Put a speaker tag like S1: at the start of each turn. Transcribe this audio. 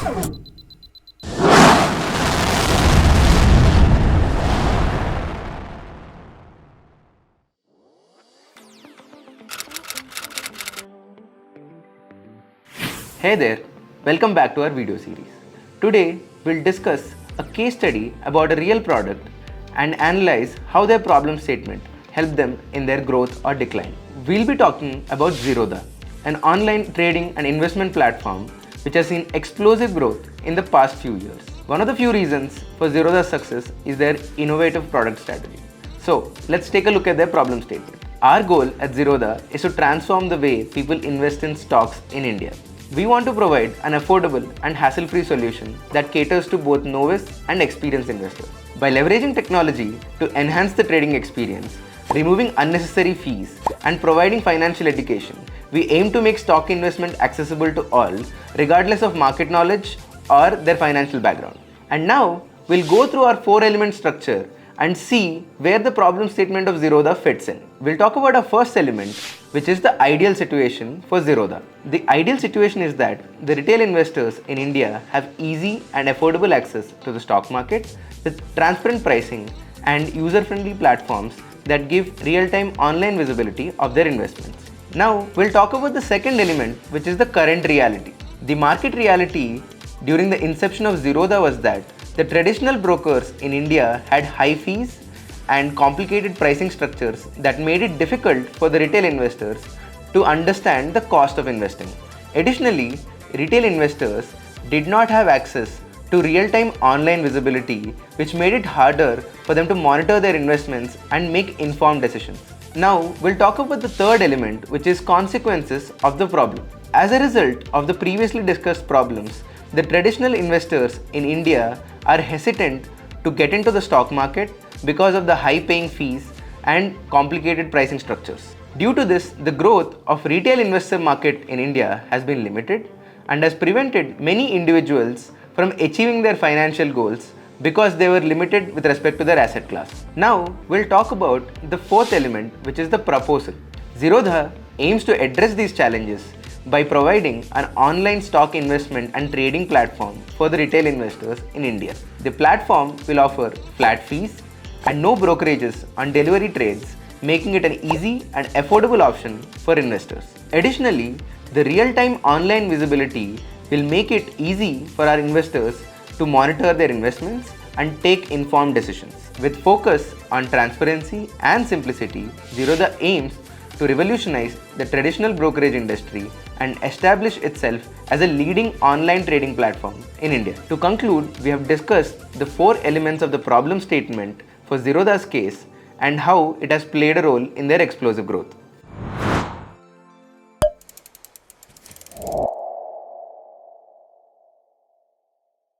S1: Hey there, welcome back to our video series. Today we'll discuss a case study about a real product and analyze how their problem statement helped them in their growth or decline. We'll be talking about Zerodha, an online trading and investment platform which has seen explosive growth in the past few years. One of the few reasons for Zerodha's success is their innovative product strategy. So let's take a look at their problem statement. Our goal at Zerodha is to transform the way people invest in stocks in India. We want to provide an affordable and hassle-free solution that caters to both novice and experienced investors. By leveraging technology to enhance the trading experience, removing unnecessary fees, and providing financial education, we aim to make stock investment accessible to all, regardless of market knowledge or their financial background. And now, we'll go through our 4-element structure and see where the problem statement of Zerodha fits in. We'll talk about our first element, which is the ideal situation for Zerodha. The ideal situation is that the retail investors in India have easy and affordable access to the stock market with transparent pricing and user-friendly platforms that give real-time online visibility of their investments. Now, we'll talk about the second element, which is the current reality. The market reality during the inception of Zerodha was that the traditional brokers in India had high fees and complicated pricing structures that made it difficult for the retail investors to understand the cost of investing. Additionally, retail investors did not have access to real-time online visibility, which made it harder for them to monitor their investments and make informed decisions. Now, we'll talk about the third element, which is consequences of the problem. As a result of the previously discussed problems, the traditional investors in India are hesitant to get into the stock market because of the high-paying fees and complicated pricing structures. Due to this, the growth of retail investor market in India has been limited and has prevented many individuals from achieving their financial goals because they were limited with respect to their asset class. Now, we'll talk about the fourth element, which is the proposal. Zerodha aims to address these challenges by providing an online stock investment and trading platform for the retail investors in India. The platform will offer flat fees and no brokerages on delivery trades, making it an easy and affordable option for investors. Additionally, the real-time online visibility will make it easy for our investors to monitor their investments and take informed decisions. With focus on transparency and simplicity, Zerodha aims to revolutionize the traditional brokerage industry and establish itself as a leading online trading platform in India. To conclude, we have discussed the 4 elements of the problem statement for Zerodha's case and how it has played a role in their explosive growth.